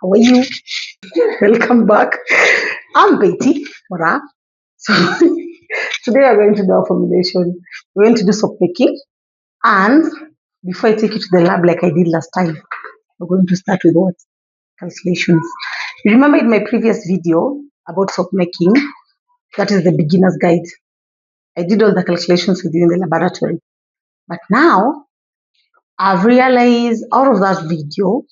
How are you? Welcome back. I'm Betty. Mora. So today we're going to do our formulation. We're going to do soap making. And before I take you to the lab like I did last time, we're going to start with what? Calculations. You remember in my previous video about soap making, that is the beginner's guide. I did all the calculations with you in the laboratory. But now I've realized out of that video,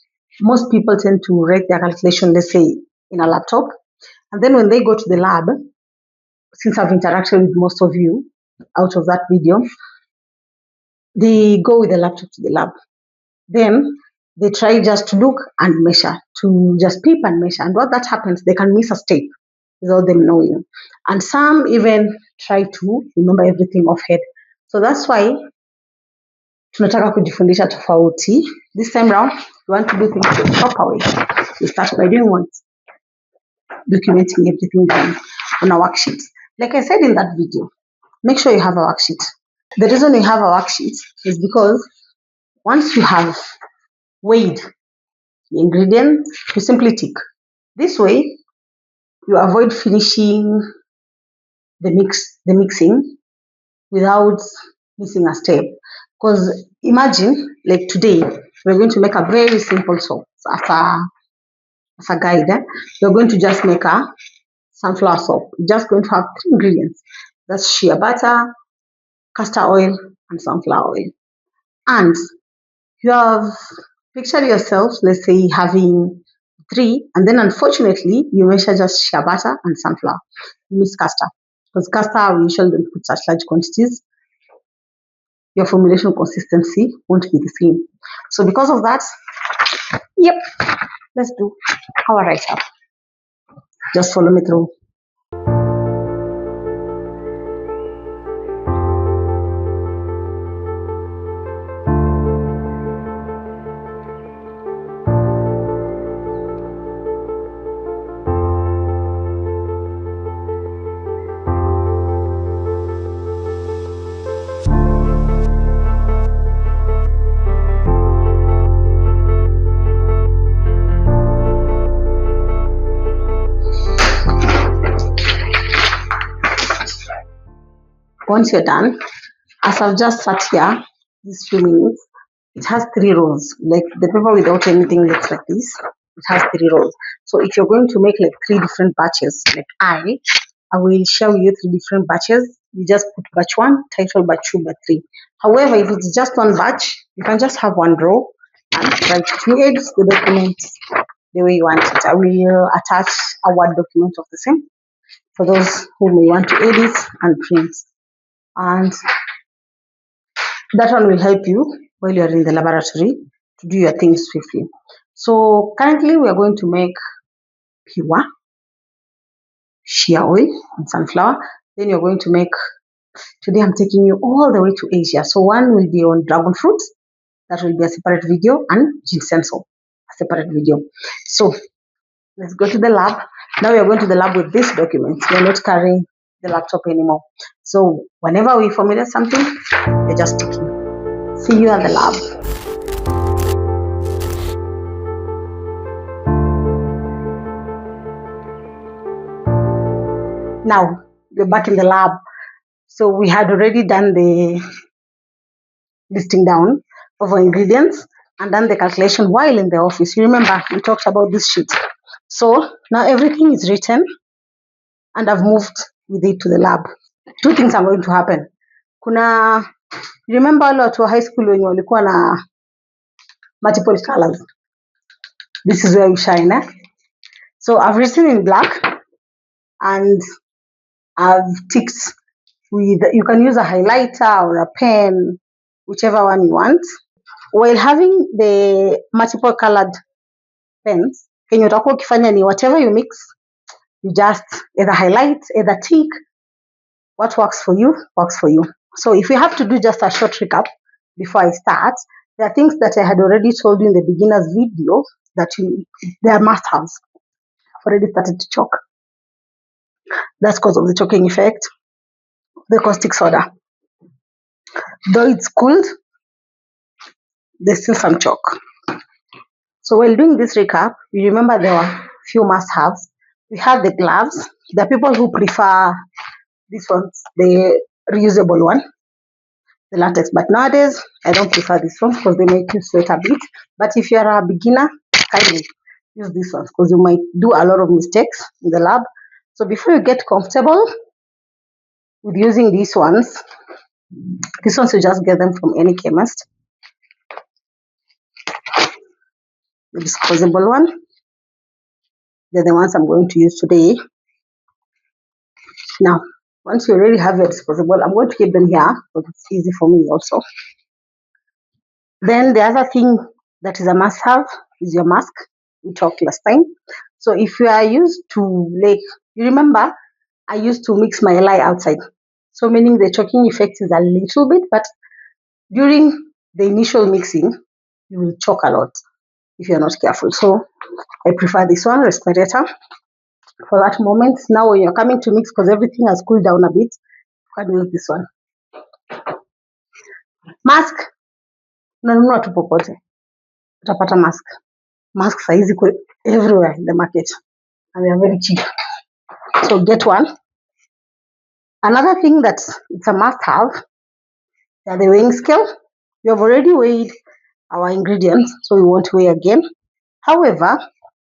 most people tend to write their calculation, let's say, in a laptop. And then when they go to the lab, since I've interacted with most of you out of that video, they go with the laptop to the lab. Then they try just to look and measure, to just peep and measure. And what that happens, they can miss a step without them knowing. And some even try to remember everything off head. So that's why tunataka kujifundisha tofauti. This time round, we want to do things the proper way. We start by doing what? Documenting everything done on a worksheet. Like I said in that video, make sure you have a worksheet. The reason you have a worksheet is because once you have weighed the ingredients, you simply tick. This way, you avoid finishing the mixing without missing a step. Because imagine, like today, we're going to make a very simple soap. As a guide, you're going to just make a sunflower soap. You're just going to have 3 ingredients. That's shea butter, castor oil, and sunflower oil. And you have pictured yourself, let's say, having 3, and then unfortunately, you measure just shea butter and sunflower. You miss castor. Because castor, we usually don't put such large quantities. Your formulation consistency won't be the same. So because of that, yep, let's do our write-up. Just follow me through. Once you're done, as I've just sat here these few minutes, it has 3 rows. Like the paper without anything looks like this. It has 3 rows. So if you're going to make like 3 different batches, like I will show you 3 different batches. You just put batch 1, title batch 2, batch 3. However, if it's just one batch, you can just have 1 row and write it. You edit the document the way you want it. I will attach a Word document of the same for those who may want to edit and print. And that one will help you while you are in the laboratory to do your things swiftly. So currently we are going to make pure shea oil and sunflower. Then you're going to make, today I'm taking you all the way to Asia. So one will be on dragon fruit. That will be a separate video, and ginseng soap, a separate video. So let's go to the lab. Now we are going to the lab with this document. We're not carrying the laptop anymore. So whenever we formulate something, we're just ticking. See you at the lab. Now we're back in the lab. So we had already done the listing down of our ingredients and done the calculation while in the office. You remember we talked about this sheet. So now everything is written and I've moved with it to the lab. 2 things are going to happen. Remember wale watu wa high school wenye walikuwa na multiple colors? This is where you shine, eh? So I've written in black and I've ticked with, you can use a highlighter or a pen, whichever one you want. While having the multiple colored pens, kenye utakuwa ukifanya ni whatever you mix, you just either highlight, either tick. What works for you, works for you. So if we have to do just a short recap before I start, there are things that I had already told you in the beginner's video that they are must-haves. I've already started to choke. That's because of the choking effect. The caustic soda. Though it's cooled, there's still some choke. So while doing this recap, you remember there were few must-haves. We have the gloves. There are people who prefer this one, the reusable one, the latex. But nowadays, I don't prefer this one because they make you sweat a bit. But if you're a beginner, kindly use this one because you might do a lot of mistakes in the lab. So before you get comfortable with using these ones you just get them from any chemist. The disposable one. They're the ones I'm going to use today. Now, once you already have your disposable, I'm going to keep them here because it's easy for me also. Then the other thing that is a must-have is your mask. We talked last time. So if you are used to, like, you remember, I used to mix my lye outside. So meaning the choking effect is a little bit, but during the initial mixing, you will choke a lot if you're not careful. So I prefer this one, respirator, for that moment. Now when you're coming to mix, because everything has cooled down a bit, you can use this one. Mask, unanunua tu popote utapata mask. Masks saizi everywhere in the market and they are very cheap. So get one. Another thing that it's a must-have are the weighing scale. We have already weighed our ingredients, so we won't weigh again. However,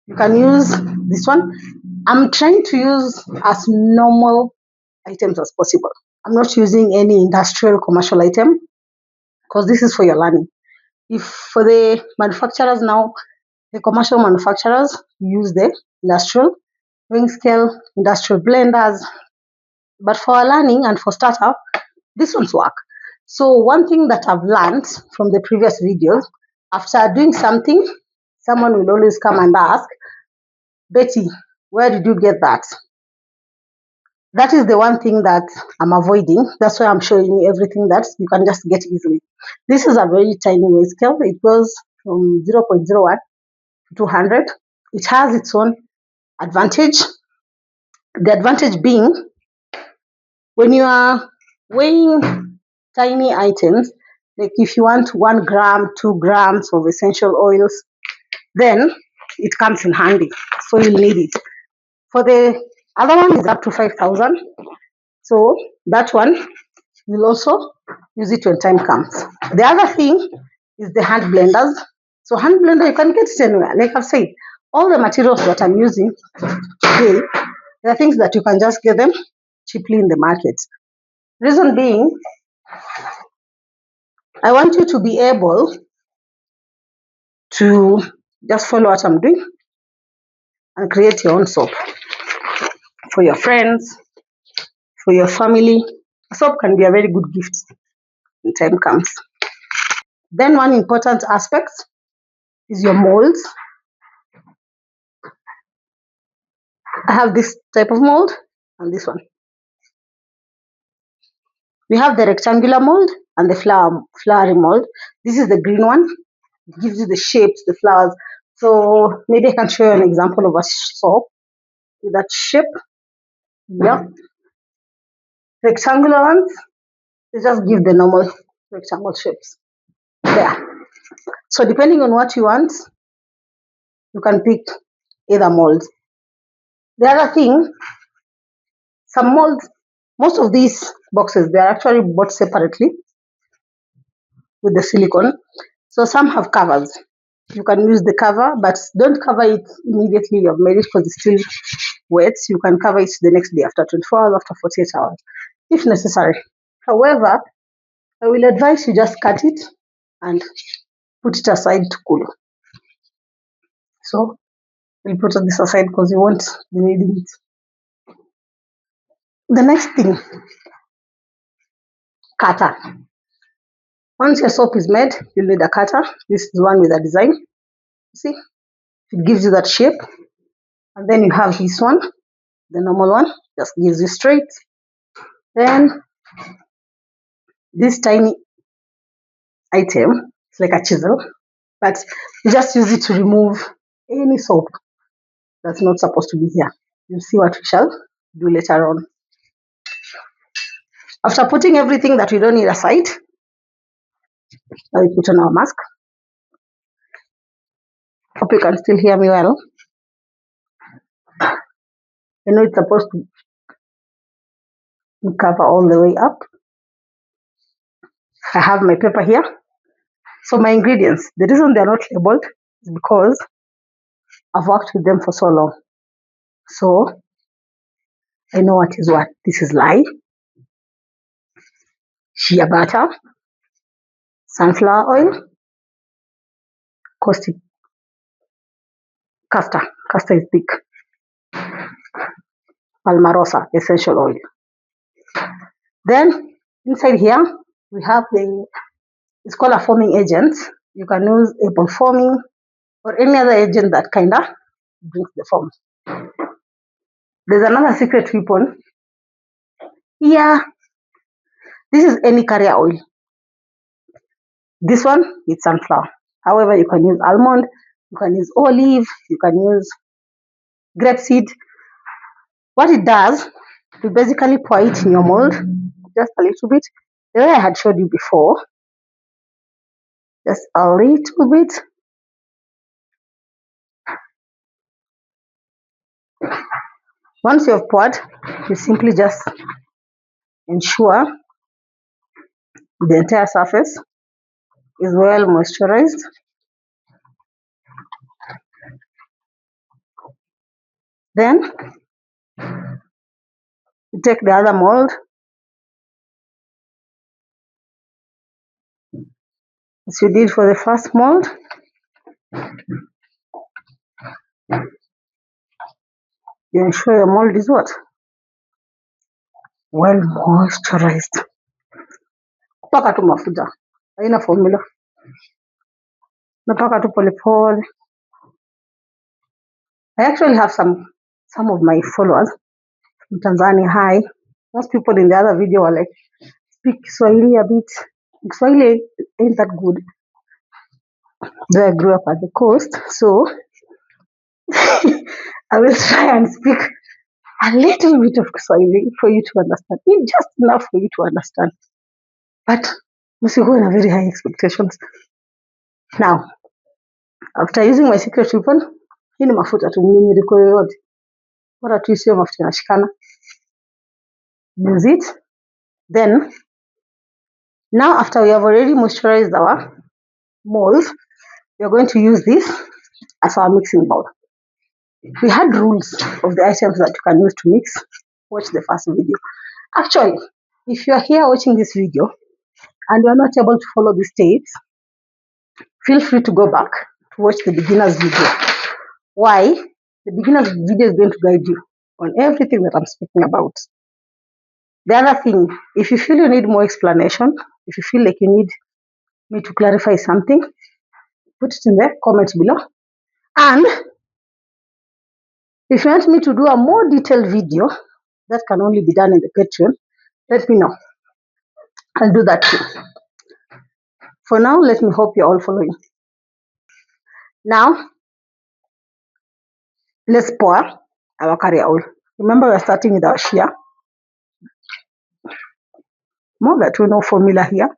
you can use this one. I'm trying to use as normal items as possible. I'm not using any industrial commercial item because this is for your learning. If for the manufacturers now, the commercial manufacturers use the industrial weighing scale, industrial blenders, but for our learning and for startup, this one's work. So one thing that I've learned from the previous videos, after doing something, someone will always come and ask, Betty, where did you get that? That is the one thing that I'm avoiding. That's why I'm showing you everything that you can just get easily. This is a very tiny weight scale. It goes from 0.01 to 200. It has its own advantage. The advantage being, when you are weighing tiny items, like if you want 1 gram, 2 grams of essential oils, then it comes in handy. So you'll need it. For the other one is up to 5,000. So that one, you'll also use it when time comes. The other thing is the hand blenders. So hand blender, you can get it anywhere. Like I've said, all the materials that I'm using today, there are things that you can just get them cheaply in the market. Reason being, I want you to be able to just follow what I'm doing and create your own soap for your friends, for your family. A soap can be a very good gift when time comes. Then one important aspect is your molds. I have this type of mold and this one. We have the rectangular mold and the flowery mold. This is the green one. It gives you the shapes, the flowers. So maybe I can show you an example of a soap with that shape. Yeah. Rectangular ones, they just give the normal rectangle shapes. There. So depending on what you want, you can pick either mold. The other thing, some molds, most of these boxes, they are actually bought separately with the silicone. So some have covers. You can use the cover, but don't cover it immediately you've made it because it's still wet. You can cover it the next day, after 24 hours, after 48 hours, if necessary. However, I will advise you just cut it and put it aside to cool. So we'll put this aside because you won't be needing it. The next thing, cutter. Once your soap is made, you'll need a cutter. This is one with a design. See, it gives you that shape. And then you have this one, the normal one, just gives you straight. Then this tiny item, it's like a chisel, but you just use it to remove any soap that's not supposed to be here. You'll see what we shall do later on. After putting everything that we don't need aside, now we put on our mask. Hope you can still hear me well. I know it's supposed to cover all the way up. I have my paper here. So my ingredients, the reason they're not labeled is because I've worked with them for so long. So I know what is what. This is lye, shea butter, sunflower oil, caustic castor is thick, palmarosa essential oil. Then inside here we have it's called a foaming agent. You can use apple foaming or any other agent that kinda brings the foam. There's another secret weapon. Yeah, this is any carrier oil. This one is sunflower. However, you can use almond, you can use olive, you can use grapeseed. What it does, you basically pour it in your mold, just a little bit. The way I had showed you before, just a little bit. Once you have poured, you simply just ensure the entire surface is well moisturized. Then you take the other mold, as you did for the first mold. You ensure your mold is what? Well moisturized. Paka tu mafuta, haina formula. Napaka tu polepole. I actually have some of my followers from Tanzania. Hi. Most people in the other video were like, speak Swahili a bit. Swahili ain't that good. Though I grew up at the coast, so I will try and speak a little bit of Swahili for you to understand. It's just enough for you to understand. But must go in a very high expectations. Now, after using my secret weapon, hii ni mafuta tu mnyiriko yoyote. Bora tu isiyo mafuta yanashikana. Use it. Then, now after we have already moisturized our mold, we are going to use this as our mixing bowl. We had rules of the items that you can use to mix. Watch the first video. Actually, if you are here watching this video and you are not able to follow the steps, feel free to go back to watch the beginner's video. Why? The beginner's video is going to guide you on everything that I'm speaking about. The other thing, if you feel you need more explanation, if you feel like you need me to clarify something, put it in the comments below. And if you want me to do a more detailed video, that can only be done in the Patreon, let me know. I'll do that too. For now, let me hope you're all following. Now, let's pour our carrier oil. Remember, we're starting with our shea. More that we know formula here.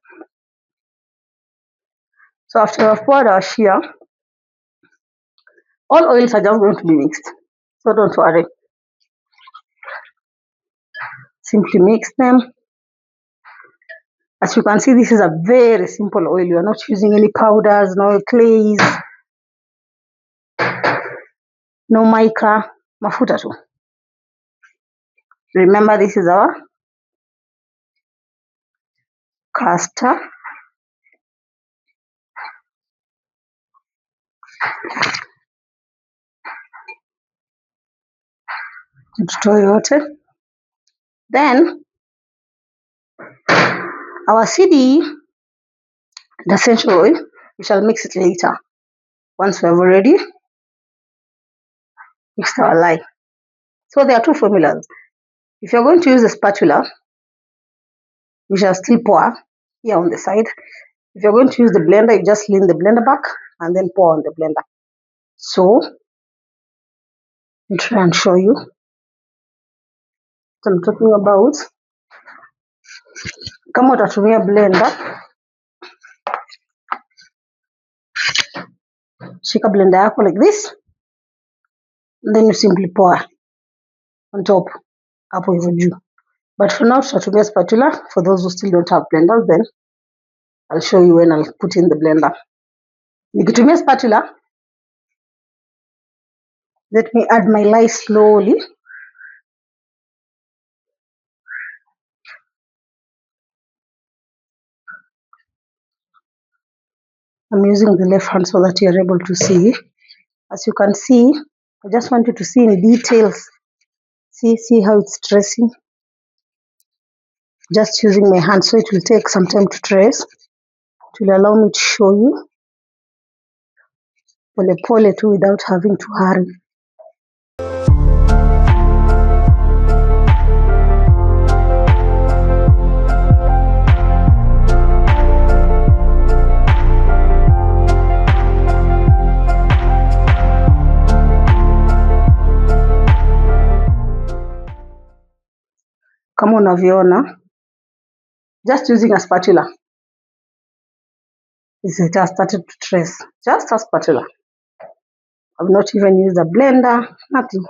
So after we've poured our shea, all oils are just going to be mixed. So don't worry. Simply mix them. As you can see, this is a very simple oil. You are not using any powders, no clays, no mica, mafuta tu. Remember, this is our castor. Then our CD, the essential oil, we shall mix it later. Once we have already mixed our lye. So there are two formulas. If you're going to use a spatula, we shall still pour here on the side. If you're going to use the blender, you just lean the blender back and then pour on the blender. So I'll try and show you what I'm talking about. Kama utatumia blender, shika blender yako like this, and then you simply pour on top hapo hivyo juu. But for now tutatumia spatula. For those who still don't have blenders, then I'll show you when I'll put in the blender. Nikitumia spatula, let me add my lye slowly. I'm using the left hand so that you're able to see. As you can see, I just want you to see in details. See how it's tracing. Just using my hand, so it will take some time to trace. It will allow me to show you pole pole too without having to hurry. Kama unavyoona, just using a spatula, it has started to trace. Just a spatula. I've not even used a blender, nothing.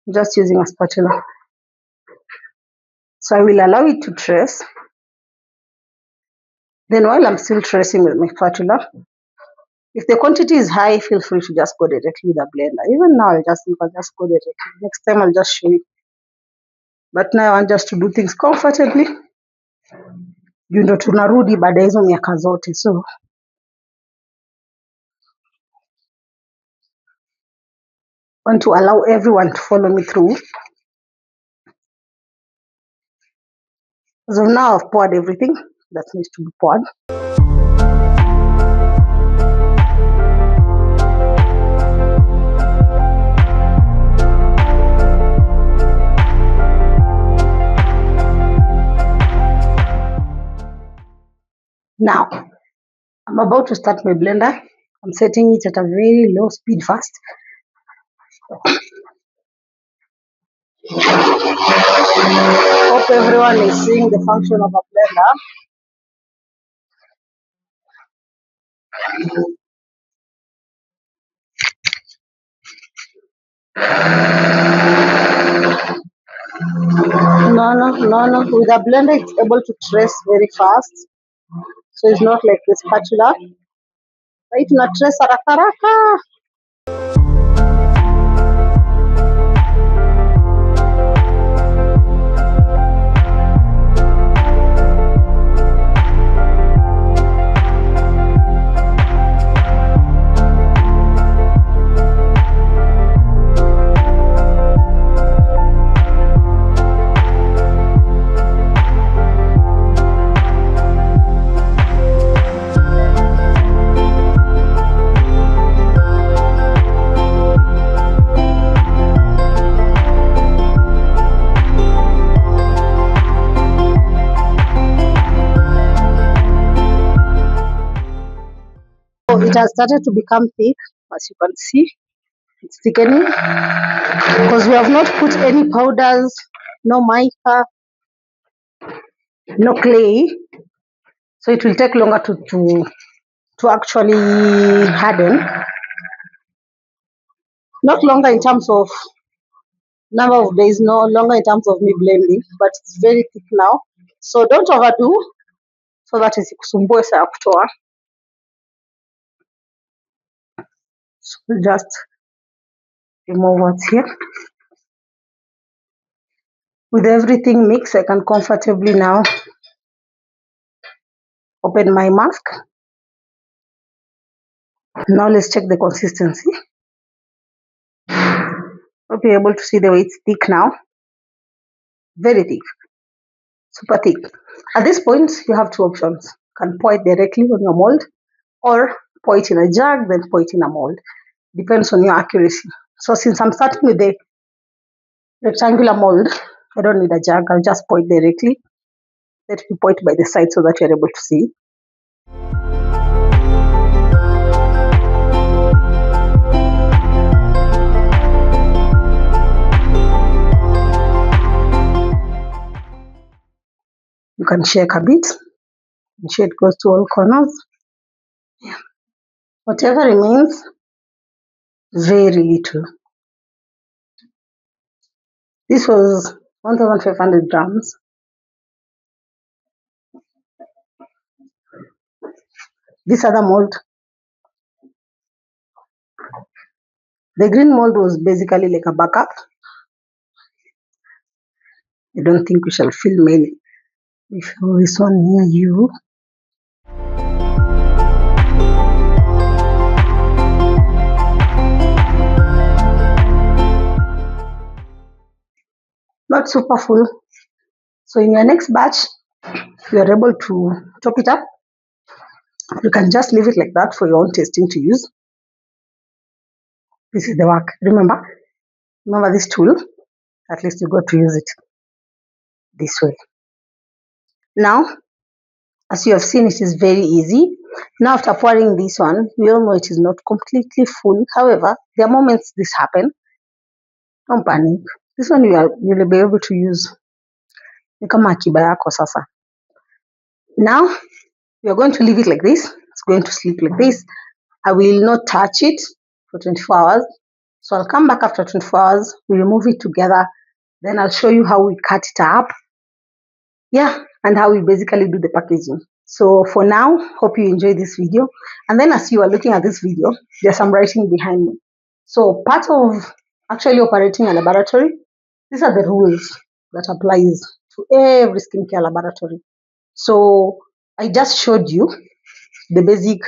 I'm just using a spatula. So I will allow it to trace. Then while I'm still tracing with my spatula, if the quantity is high, feel free to just go directly with a blender. Even now, you can just go directly. Next time I'll just show you. But now I want just to do things comfortably. You ndo tunarudi baada hizo miaka zote. So I want to allow everyone to follow me through. So now I've poured everything that needs to be poured. Now, I'm about to start my blender. I'm setting it at a very low speed first. Hope everyone is seeing the function of a blender. No. With a blender, it's able to trace very fast. So it's not like the spatula. Right, na trace haraka haraka. It has started to become thick, as you can see. It's thickening because we have not put any powders, no mica, no clay, so it will take longer to actually harden. Not longer in terms of number of days, no longer in terms of me blending, but it's very thick now. So don't overdo, so that isikusumbue saa kutoa. So just remove what's here. With everything mixed, I can comfortably now open my mask. Now let's check the consistency. Hope you're able to see the way it's thick now. Very thick, super thick. At this point, you have two options. You can pour it directly on your mold, or pour it in a jug, then pour it in a mold. Depends on your accuracy. So since I'm starting with the rectangular mold, I don't need a jug. I'll just pour it directly. Let me pour it by the side so that you're able to see. You can shake a bit. Ensure it goes to all corners. Yeah. Whatever remains, very little. This was 1,500 grams. This other mold, the green mold was basically like a backup. I don't think we shall fill many. If this one near you, not super full. So in your next batch, if you are able to top it up, you can just leave it like that for your own tasting to use. This is the work. Remember this tool. At least you got to use it this way. Now, as you have seen, it is very easy. Now, after pouring this one, we all know it is not completely full. However, there are moments this happen. Don't panic. This one you'll be able to use. Kama akiba yako sasa. Now, we are going to leave it like this. It's going to sleep like this. I will not touch it for 24 hours. So I'll come back after 24 hours. We remove it together. Then I'll show you how we cut it up. Yeah, and how we basically do the packaging. So for now, hope you enjoy this video. And then as you are looking at this video, there's some writing behind me. So part of actually operating a laboratory, these are the rules that applies to every skincare laboratory. So I just showed you the basic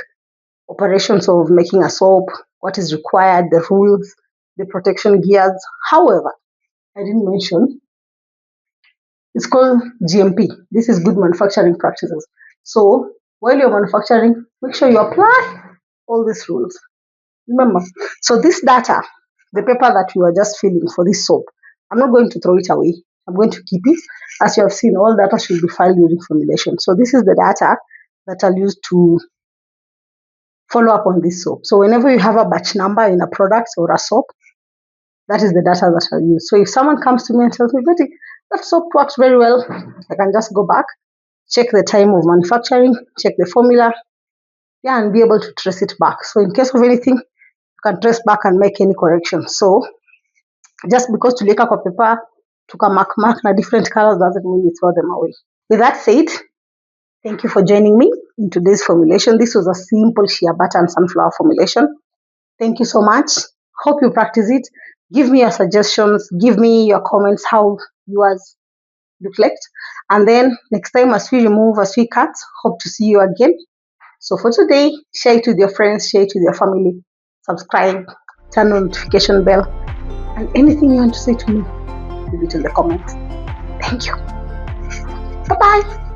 operations of making a soap, what is required, the rules, the protection gears. However, I didn't mention, it's called GMP. This is good manufacturing practices. So while you're manufacturing, make sure you apply all these rules. Remember, so this data, the paper that you are just filling for this soap, I'm not going to throw it away. I'm going to keep it. As you have seen, all data should be filed during formulation. So this is the data that I'll use to follow up on this soap. So whenever you have a batch number in a product or a soap, that is the data that I'll use. So if someone comes to me and tells me, Betty, that soap works very well, I can just go back, check the time of manufacturing, check the formula, yeah, and be able to trace it back. So in case of anything, you can trace back and make any correction. So just because tuliweka kwa paper tukamark na different colors doesn't mean we throw them away. With that said, thank you for joining me in today's formulation. This was a simple shea butter and sunflower formulation. Thank you so much. Hope you practice it. Give me your suggestions. Give me your comments how yours reflect. And then next time as we remove, as we cut, hope to see you again. So for today, share it with your friends, share it with your family, subscribe, turn on notification bell, and anything you want to say to me, leave it in the comments. Thank you. Bye-bye.